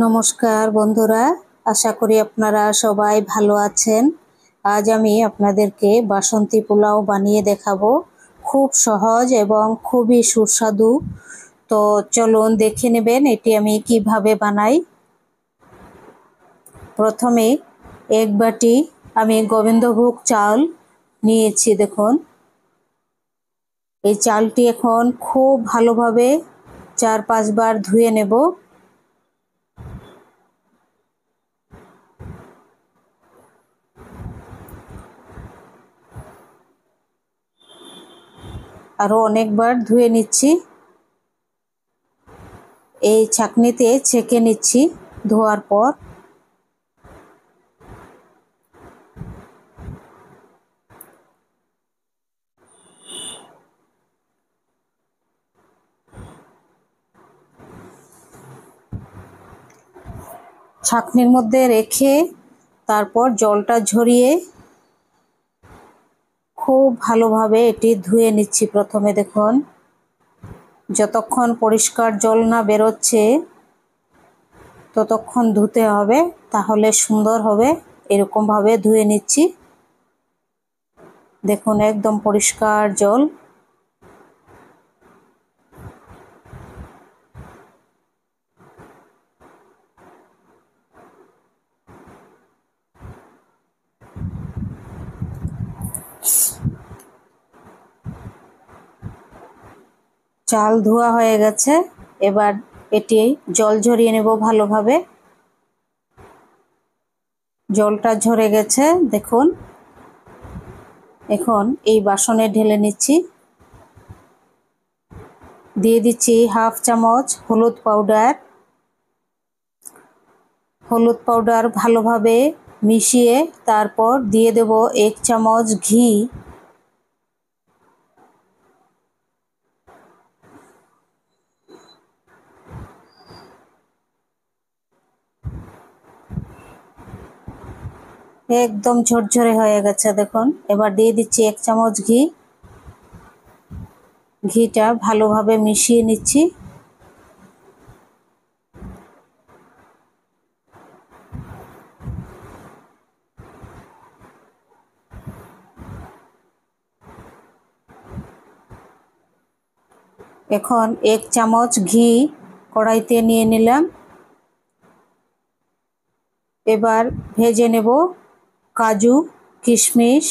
নমস্কার বন্ধুরা, আশা করি আপনারা সবাই ভালো আছেন। আজ আমি আপনাদেরকে বাসন্তী পোলাও বানিয়ে দেখাবো। খুব সহজ এবং খুবই সুস্বাদু। তো চলুন দেখে নেবেন এটি আমি কিভাবে বানাই। প্রথমে এক বাটি আমি গোবিন্দভোগ চাল নিয়েছি। দেখুন, এই চালটি এখন খুব ভালোভাবে 4-5 বার ধুয়ে নেব। আরো অনেকবার ধুয়ে নিচ্ছি। এই ছাঁকনিতে ছেঁকে নিচ্ছি ধোয়ার পর। ছাঁকনির মধ্যে রেখে তারপর জলটা ঝরিয়ে খুব ভালোভাবে এটি ধুয়ে নিচ্ছি। প্রথমে দেখুন, যতক্ষণ পরিষ্কার জল না বেরোচ্ছে ততক্ষণ ধুতে হবে, তাহলে সুন্দর হবে। এরকমভাবে ধুয়ে নিচ্ছি। দেখুন, একদম পরিষ্কার জল। চাল ধোয়া হয়ে গেছে। এবার এটি জল ঝরিয়ে নেব ভালোভাবে। জলটা ঝরে গেছে দেখুন। এখন এই বাসনে ঢেলে নিচ্ছি। দিয়ে দিচ্ছি হাফ চামচ হলুদ পাউডার। হলুদ পাউডার ভালোভাবে মিশিয়ে তারপর দিয়ে দেব 1 চামচ ঘি। একদম ঝরঝরে হয়ে গেছে দেখুন। এবার দিয়ে দিচ্ছি 1 চামচ ঘি। ঘিটা ভালোভাবে মিশিয়ে নিচ্ছি। এখন 1 চামচ ঘি কড়াইতে নিয়ে নিলাম। এবার ভেজে নেব কাজু কিশমিশ।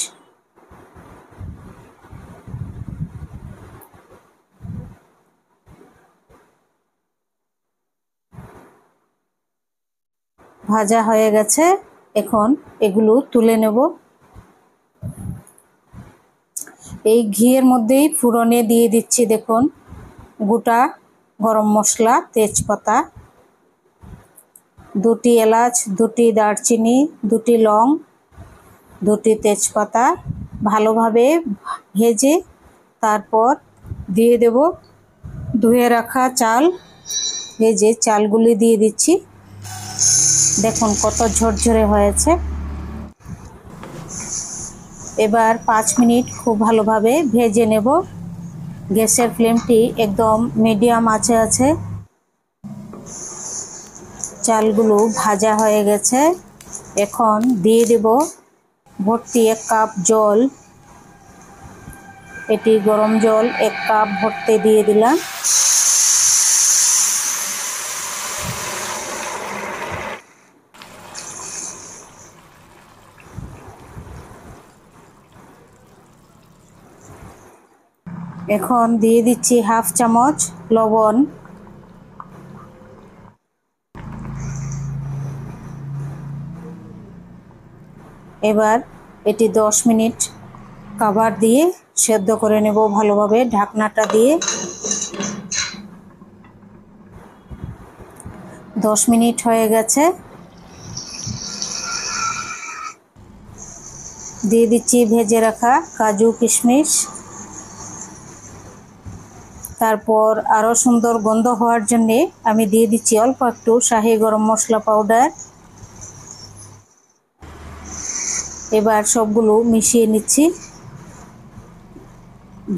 ভাজা হয়ে গেছে, এখন এগুলো তুলে নেব। এই ঘিয়ের মধ্যেই ফোড়নে দিয়ে দিচ্ছি দেখুন গোটা গরম মশলা, তেজপাতা, 2টি এলাচ, 2টি দারচিনি, 2টি লং, 2টি তেজপাতা। ভালোভাবে ভেজে তারপর দিয়ে দেব ধুয়ে রাখা চাল। ভেজে চালগুলি দিয়ে দিচ্ছি। দেখুন কত ঝরঝরে হয়েছে। এবার 5 মিনিট খুব ভালোভাবে ভেজে নেব। গ্যাসের ফ্লেমটি একদম মিডিয়াম আঁচে আছে। চালগুলো ভাজা হয়ে গেছে। এখন দিয়ে দেব ভর্তি 1 কাপ জল। এটি গরম জল 1 কাপ ভর্তি দিয়ে দিলাম। এখন দিয়ে দিচ্ছি হাফ চামচ লবণ। এবার এটি 10 মিনিট কভার দিয়ে সেদ্ধ করে নেব ভালোভাবে ঢাকনাটা দিয়ে। 10 মিনিট হয়ে গেছে। দিয়ে দিচ্ছি ভেজে রাখা কাজু কিশমিশ। তারপর আরও সুন্দর গন্ধ হওয়ার জন্যে আমি দিয়ে দিচ্ছি অল্প একটু শাহি গরম মশলা পাউডার। এবার সবগুলো মিশিয়ে নিচ্ছি।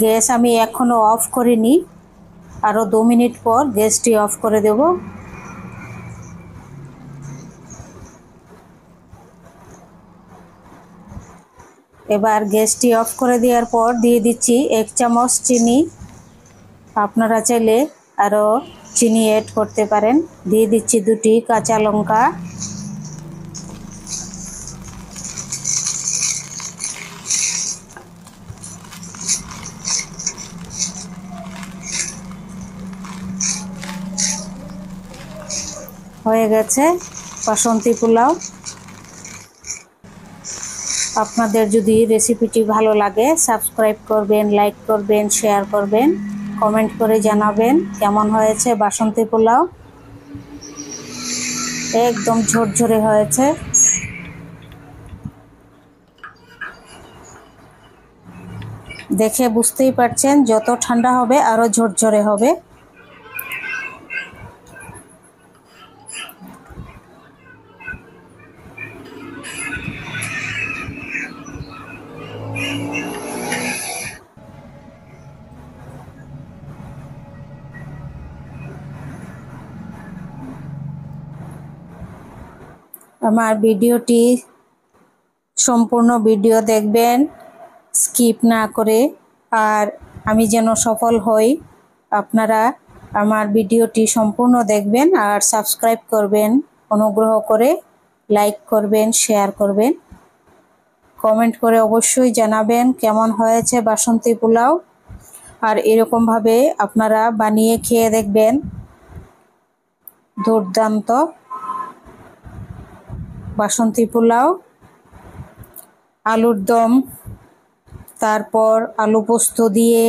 গ্যাস আমি এখনো অফ করিনি, আরও 2 মিনিট পর গ্যাসটি অফ করে দেব। এবার গ্যাসটি অফ করে দেওয়ার পর দিয়ে দিচ্ছি 1 চামচ চিনি। আপনারা চাইলে আরও চিনি অ্যাড করতে পারেন। দিয়ে দিচ্ছি 2টি কাঁচা লঙ্কা। হয়ে গেছে বাসন্তী পোলাও। আপনাদের যদি রেসিপিটি ভালো লাগে সাবস্ক্রাইব করবেন, লাইক করবেন, শেয়ার করবেন, কমেন্ট করে জানাবেন কেমন হয়েছে বাসন্তী পোলাও। একদম ঝরঝরে হয়েছে। দেখে বুঝতেই পারছেন যত ঠান্ডা হবে আরো ঝরঝরে হবে। আমার ভিডিওটি সম্পূর্ণ ভিডিও দেখবেন, স্কিপ না করে। আর আমি যেন সফল হই, আপনারা আমার ভিডিওটি সম্পূর্ণ দেখবেন আর সাবস্ক্রাইব করবেন। অনুগ্রহ করে লাইক করবেন, শেয়ার করবেন, কমেন্ট করে অবশ্যই জানাবেন কেমন হয়েছে বাসন্তী পোলাও। আর এরকমভাবে আপনারা বানিয়ে খেয়ে দেখবেন, দুর্দান্ত বাসন্তী পোলাও। আলুর দম, তারপর আলু পোস্ত দিয়ে,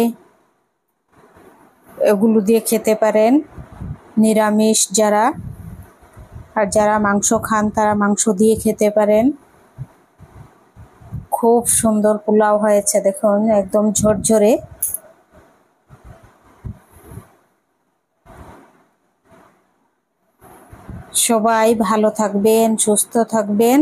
এগুলো দিয়ে খেতে পারেন নিরামিষ যারা। আর যারা মাংস খান তারা মাংস দিয়ে খেতে পারেন। খুব সুন্দর পোলাও হয়েছে দেখুন, একদম ঝরঝরে। সবাই ভালো থাকবেন, সুস্থ থাকবেন।